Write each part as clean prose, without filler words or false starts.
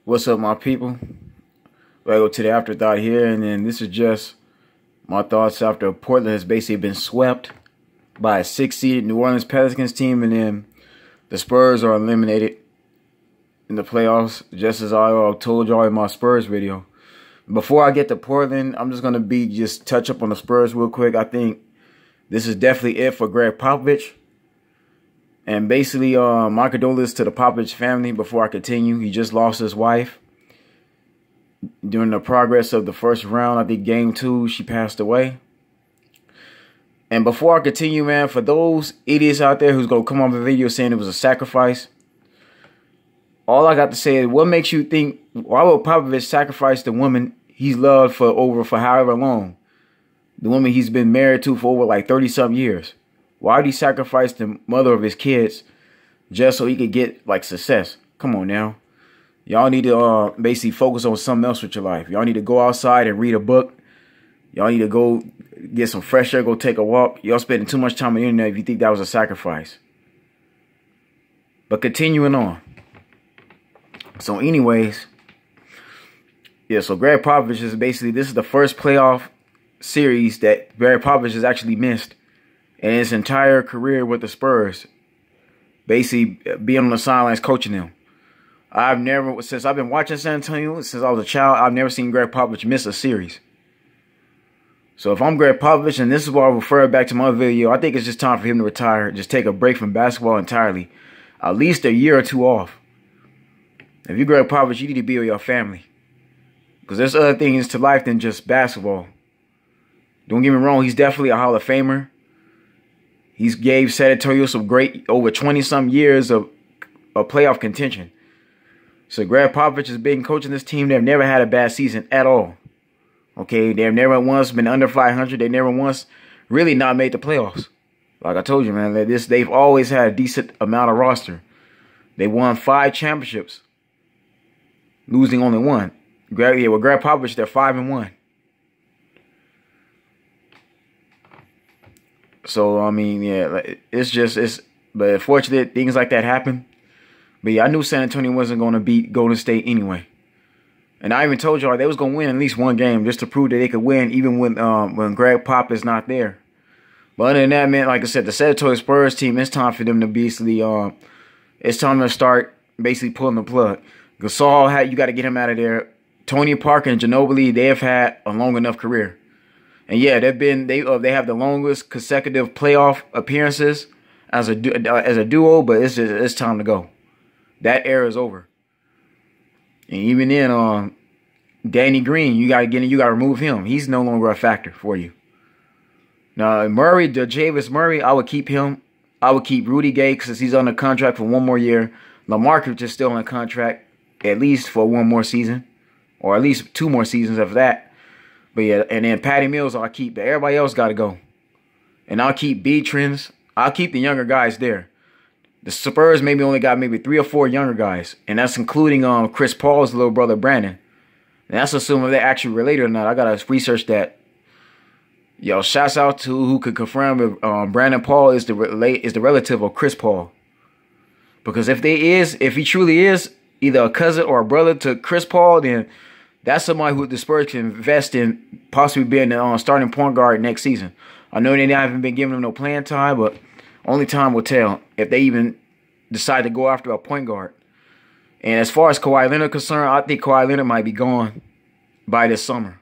What's up, my people? I go to the Afterthought here, and then this is just my thoughts after Portland has basically been swept by a 6-seeded New Orleans Pelicans team, and then the Spurs are eliminated in the playoffs, just as I told y'all in my Spurs video. Before I get to Portland, I'm just going to just touch up on the Spurs real quick. I think this is definitely it for Greg Popovich. And basically, my condolences to the Popovich family before I continue. He just lost his wife during the progress of the first round. I think game 2, she passed away. And before I continue, man, for those idiots out there who's going to come on the video saying it was a sacrifice, all I got to say is, what makes you think, why would Popovich sacrifice the woman he's loved for however long? The woman he's been married to for over like 30-something years. Why would he sacrifice the mother of his kids just so he could get like success? Come on now. Y'all need to basically focus on something else with your life. Y'all need to go outside and read a book. Y'all need to go get some fresh air, go take a walk. Y'all spending too much time on the internet if you think that was a sacrifice. But continuing on. So anyways, yeah, so Greg Popovich is basically, this is the first playoff series that Greg Popovich has actually missed in his entire career with the Spurs, basically being on the sidelines coaching them. Since I've been watching San Antonio, since I was a child, I've never seen Greg Popovich miss a series. So if I'm Greg Popovich, and this is why I refer back to my video, I think it's just time for him to retire, just take a break from basketball entirely. At least a year or two off. If you're Greg Popovich, you need to be with your family. Because there's other things to life than just basketball. Don't get me wrong, he's definitely a Hall of Famer. He's gave San Antonio some great, over 20-some years of playoff contention. So Greg Popovich has been coaching this team. They've never had a bad season at all. Okay, they've never once been under 500. They never once really not made the playoffs. Like I told you, man, they've always had a decent amount of roster. They won 5 championships, losing only 1. With Greg Popovich, they're 5-1. So, I mean, yeah, but unfortunately, things like that happen. But yeah, I knew San Antonio wasn't going to beat Golden State anyway. And I even told y'all they was going to win at least one game just to prove that they could win even when Greg Pop is not there. But other than that, man, like I said, the San Antonio Spurs team, it's time for them to basically, it's time to start basically pulling the plug. Gasol, you got to get him out of there. Tony Parker and Ginobili, they have had a long enough career. And yeah, they have the longest consecutive playoff appearances as a duo, but it's time to go. That era is over. And even then, Danny Green, you gotta remove him. He's no longer a factor for you. Now Javis Murray, I would keep him. I would keep Rudy Gay because he's on a contract for 1 more year. LaMarcus is still on a contract at least for 1 more season, or at least 2 more seasons of that. But yeah, and then Patty Mills I'll keep, but everybody else got to go. And I'll keep B-Trends. I'll keep the younger guys there. The Spurs only got 3 or 4 younger guys. And that's including Chris Paul's little brother, Brandon. And that's assuming they're actually related or not. I got to research that. Yo, shouts out to who could confirm if Brandon Paul is the relative of Chris Paul. Because if he truly is either a cousin or a brother to Chris Paul, then that's somebody who the Spurs can invest in, possibly being the starting point guard next season. I know they haven't been giving him no playing time, but only time will tell if they even decide to go after a point guard. And as far as Kawhi Leonard concerned, I think Kawhi Leonard might be gone by this summer.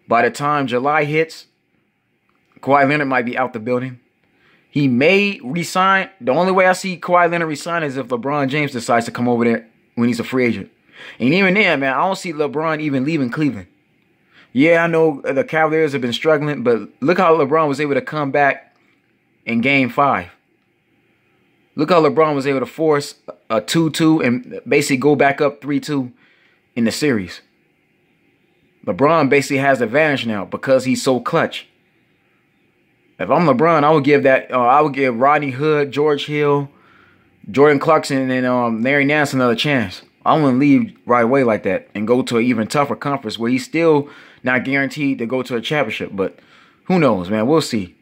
By the time July hits, Kawhi Leonard might be out the building. He may resign. The only way I see Kawhi Leonard resign is if LeBron James decides to come over there when he's a free agent. And even then, man, I don't see LeBron even leaving Cleveland. Yeah, I know the Cavaliers have been struggling, but look how LeBron was able to come back in Game 5. Look how LeBron was able to force a 2-2 and basically go back up 3-2 in the series. LeBron basically has the advantage now because he's so clutch. If I'm LeBron, I would give Rodney Hood, George Hill, Jordan Clarkson, and Larry Nance another chance. I wouldn't leave right away like that and go to an even tougher conference where he's still not guaranteed to go to a championship. But who knows, man? We'll see.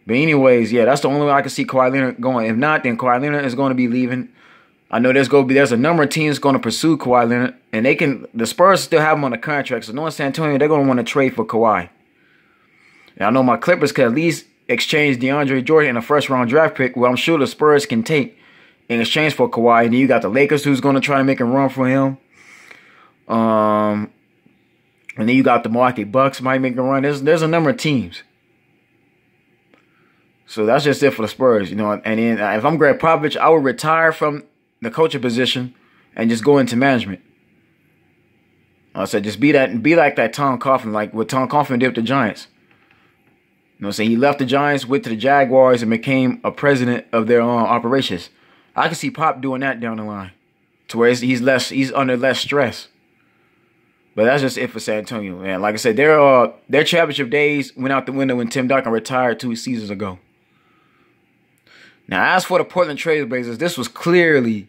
But anyways, yeah, that's the only way I can see Kawhi Leonard going. If not, then Kawhi Leonard is going to be leaving. I know there's a number of teams going to pursue Kawhi Leonard, and the Spurs still have him on the contract. So knowing San Antonio, they're going to want to trade for Kawhi. And I know my Clippers could at least exchange DeAndre Jordan in a first-round draft pick, where I'm sure the Spurs can take in exchange for Kawhi. And then you got the Lakers, who's going to try to make a run for him. And then you got the Milwaukee Bucks might make a run. There's a number of teams. So that's just it for the Spurs, you know. And then if I'm Greg Popovich, I would retire from the coaching position and just go into management. I said, just be like that Tom Coughlin, like what Tom Coughlin did with the Giants. You know what I'm saying? He left the Giants, went to the Jaguars, and became a president of their operations. I can see Pop doing that down the line, to where he's under less stress. But that's just it for San Antonio, man. Like I said, their championship days went out the window when Tim Duncan retired 2 seasons ago. Now, as for the Portland Trail Blazers, this was clearly,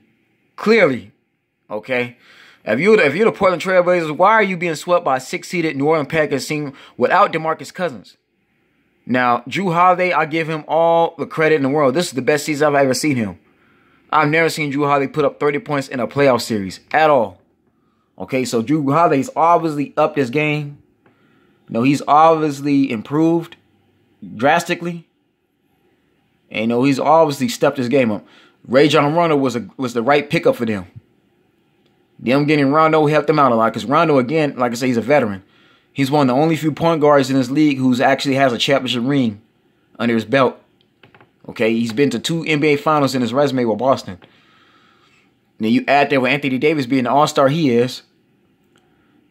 okay. If you're the Portland Trail Blazers, why are you being swept by a 6-seeded New Orleans Pelicans team without DeMarcus Cousins? Now, Drew Holiday, I give him all the credit in the world. This is the best season I've ever seen him. I've never seen Drew Holiday put up 30 points in a playoff series at all. Okay, so Drew Holiday's obviously upped his game. You know, he's obviously improved drastically. And you know, he's obviously stepped his game up. Rajon Rondo was the right pickup for them. Them getting Rondo helped them out a lot, because Rondo, again, like I say, he's a veteran. He's one of the only few point guards in this league who's actually has a championship ring under his belt. Okay, he's been to 2 NBA Finals in his resume with Boston. And then you add there with Anthony Davis being the all-star he is.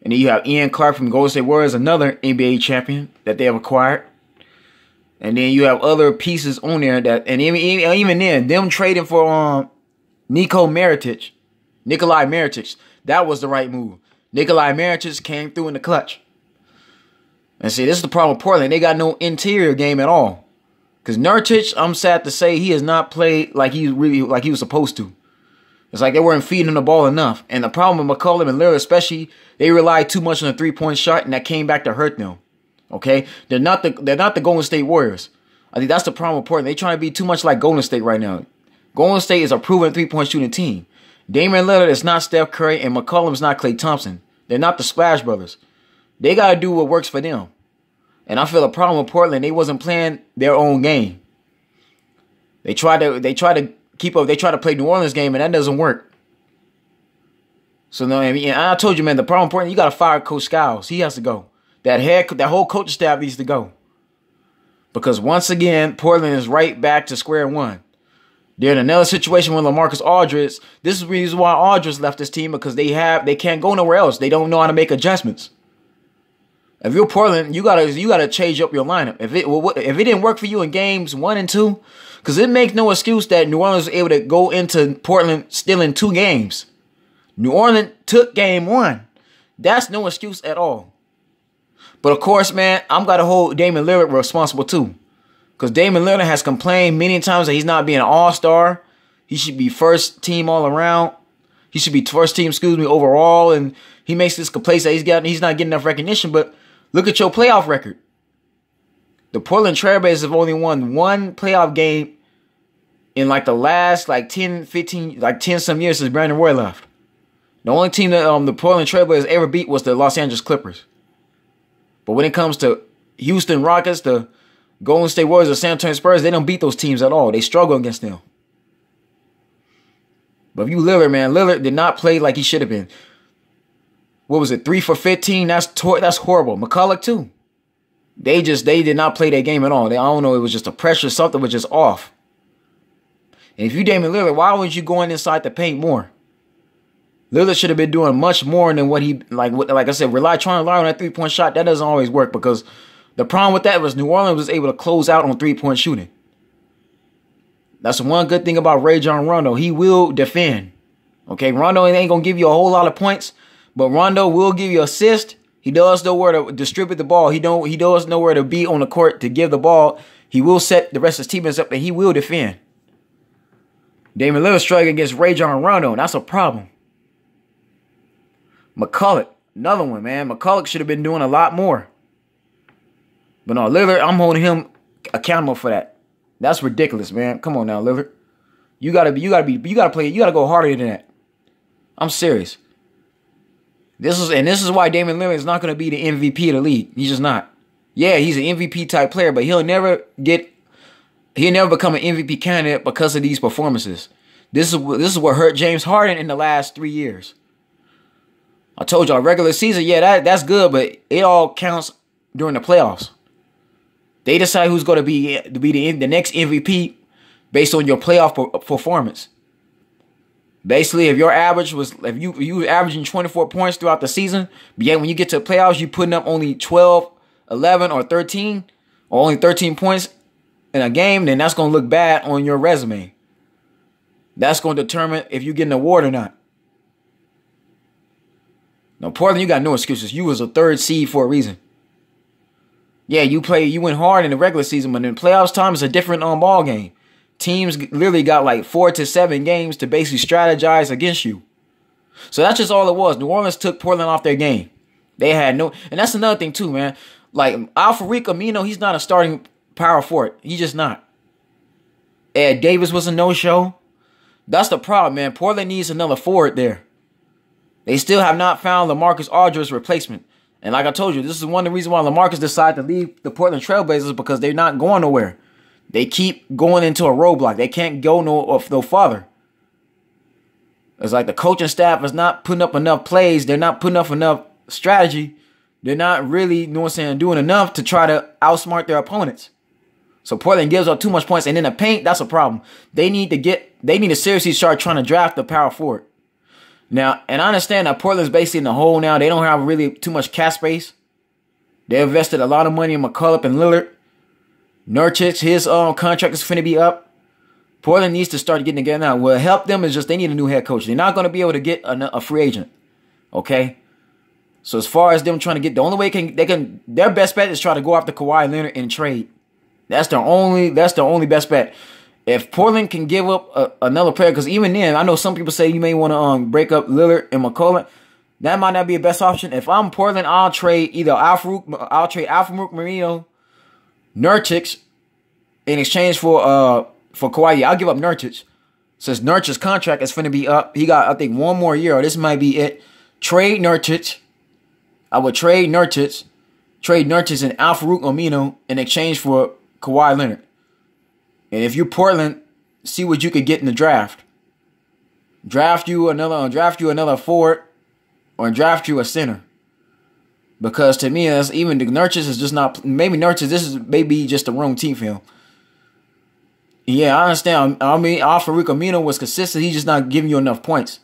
And then you have Ian Clark from Golden State Warriors, another NBA champion that they have acquired. And then you have other pieces on there that, and even then, them trading for Nikolai Mirotic, that was the right move. Nikolai Mirotic came through in the clutch. And see, this is the problem with Portland. They got no interior game at all. Because Nurkic, I'm sad to say, he has not played like he was supposed to. It's like they weren't feeding him the ball enough. And the problem with McCollum and Lillard, especially, they relied too much on the 3-point shot, and that came back to hurt them. Okay, they're not the Golden State Warriors. I think that's the problem with Portland. They trying to be too much like Golden State right now. Golden State is a proven 3-point shooting team. Damian Lillard is not Steph Curry, and McCollum is not Klay Thompson. They're not the Splash Brothers. They gotta do what works for them. And I feel the problem with Portland, they wasn't playing their own game. They try to keep up. They try to play New Orleans game, and that doesn't work. So no, I mean, I told you, man, the problem with Portland, you gotta fire Coach Skiles. He has to go. That whole coaching staff needs to go. Because once again, Portland is right back to square one. They're in another situation with LaMarcus Aldridge. This is the reason why Aldridge left this team, because they can't go nowhere else. They don't know how to make adjustments. If you're Portland, you gotta change up your lineup. If it didn't work for you in games 1 and 2, because it makes no excuse that New Orleans was able to go into Portland still in 2 games. New Orleans took game 1. That's no excuse at all. But of course, man, I'm got to hold Damian Lillard responsible too. Because Damian Lillard has complained many times that he's not being an all-star. He should be first team all around. He should be first team, overall. And he makes this complaint that he's not getting enough recognition. But look at your playoff record. The Portland Trail Blazers have only won 1 playoff game in like the last 10 some years since Brandon Roy left. The only team that the Portland Trail Blazers ever beat was the Los Angeles Clippers. But when it comes to Houston Rockets, the Golden State Warriors, or San Antonio Spurs, they don't beat those teams at all. They struggle against them. But if you Lillard, man, Lillard did not play like he should have been. What was it, 3 for 15? That's horrible. McCulloch too. They did not play their game at all. I don't know, it was just a pressure, something was just off. And if you Damian Lillard, why wouldn't you go inside the paint more? Lillard should have been doing much more than what he, like I said, trying to rely on that 3-point shot. That doesn't always work, because the problem with that was New Orleans was able to close out on 3-point shooting. That's one good thing about Rajon Rondo. He will defend. Okay, Rondo ain't going to give you a whole lot of points, but Rondo will give you assists. He does know where to distribute the ball. He does know where to be on the court to give the ball. He will set the rest of his teammates up, and he will defend. Damian Lillard struggling against Rajon Rondo, and that's a problem. McCulloch, another one, man. McCulloch should have been doing a lot more. But no, Lillard, I'm holding him accountable for that. That's ridiculous, man. Come on now, Lillard. You gotta go harder than that. I'm serious. This is why Damian Lillard is not gonna be the MVP of the league. He's just not. Yeah, he's an MVP type player, but he'll never become an MVP candidate because of these performances. This is what hurt James Harden in the last 3 years. I told y'all, regular season, yeah, that's good, but it all counts during the playoffs. They decide who's going to be the next MVP based on your playoff performance. Basically, if you were averaging 24 points throughout the season, but yet when you get to the playoffs, you putting up only 12, 11, or 13, or only 13 points in a game, then that's going to look bad on your resume. That's going to determine if you get an award or not. Now, Portland, you got no excuses. You was a 3rd seed for a reason. Yeah, you went hard in the regular season, but in playoffs time, it's a different ball game. Teams literally got like 4 to 7 games to basically strategize against you. So that's just all it was. New Orleans took Portland off their game. They had no, and that's another thing too, man. Like Al-Farouq Amino, he's not a starting power forward. He's just not. Ed Davis was a no-show. That's the problem, man. Portland needs another forward there. They still have not found LaMarcus Aldridge's replacement. And like I told you, this is one of the reasons why LaMarcus decided to leave the Portland Trailblazers, because they're not going nowhere. They keep going into a roadblock. They can't go no farther. It's like the coaching staff is not putting up enough plays. They're not putting up enough strategy. They're not really, you know what I'm saying, doing enough to try to outsmart their opponents. So Portland gives up too much points. And in the paint, that's a problem. They need to seriously start trying to draft the power forward. Now, and I understand that Portland's basically in the hole now. They don't have really too much cap space. They invested a lot of money in McCullough and Lillard. Nurkic, his contract is finna be up. Portland needs to start getting together now. What help them is just they need a new head coach. They're not going to be able to get a free agent. Okay? So as far as them trying to get, the only way their best bet is try to go after Kawhi Leonard and trade. That's the only best bet. If Portland can give up another player, because even then, I know some people say you may want to break up Lillard and McCullough. That might not be the best option. If I'm Portland, I'll trade Al-Farouq Marino, Nurkic in exchange for Kawhi. I'll give up Nurkic. Since Nurkic's contract is finna be up, he got, I think, 1 more year, or this might be it. Trade Nurkic. I would trade Nurkic and Al-Farouq Amino in exchange for Kawhi Leonard. And if you're Portland, see what you could get in the draft. Draft you another forward, or draft you a center. Because to me, that's even the Nurkic is just not. Maybe Nurkic, this is maybe just the wrong team for him. Yeah, I understand. I mean, Al-Farouq Amino was consistent. He's just not giving you enough points.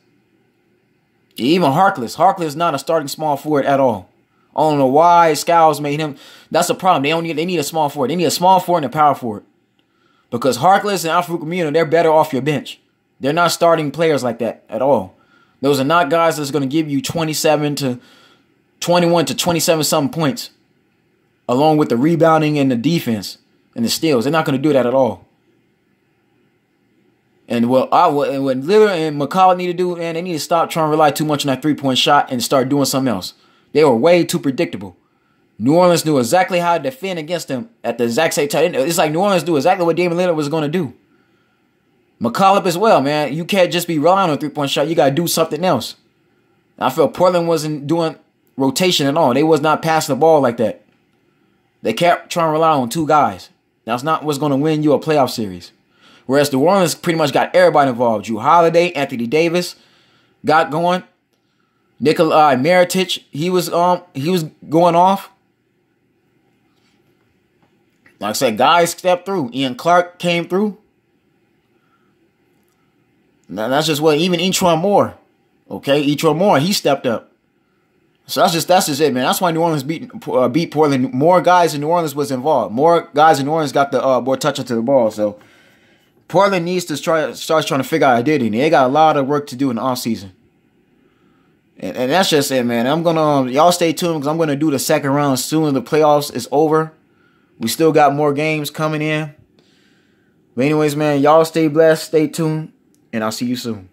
Even Harkless is not a starting small forward at all. I don't know why Scouts made him. That's the problem. They need a small forward. They need a small forward and a power forward. Because Harkless and Al-Farouq Amino, they're better off your bench. They're not starting players like that at all. Those are not guys that's going to give you 21 to 27 something points, along with the rebounding and the defense and the steals. They're not going to do that at all. And what Lillard and McCullough need to do, man, they need to stop trying to rely too much on that 3-point shot and start doing something else. They were way too predictable. New Orleans knew exactly how to defend against them at the exact same time. It's like New Orleans knew exactly what Damian Lillard was going to do. McCullough as well, man. You can't just be relying on a 3-point shot. You got to do something else. I felt Portland wasn't doing rotation at all. They was not passing the ball like that. They kept trying to rely on 2 guys. That's not what's going to win you a playoff series. Whereas New Orleans pretty much got everybody involved. Drew Holiday, Anthony Davis got going. Nikolai Mirotic, he was going off. Like I said, guys stepped through. Ian Clark came through. Now that's just what even Etron Moore. Okay, Etron Moore, he stepped up. So that's just it, man. That's why New Orleans beat Portland. More guys in New Orleans was involved. More guys in New Orleans got the more touch to the ball. So Portland needs to start trying to figure out identity. They got a lot of work to do in the offseason. And that's just it, man. I'm gonna y'all stay tuned because I'm gonna do the second round as soon as the playoffs is over. We still got more games coming in. But anyways, man, y'all stay blessed, stay tuned, and I'll see you soon.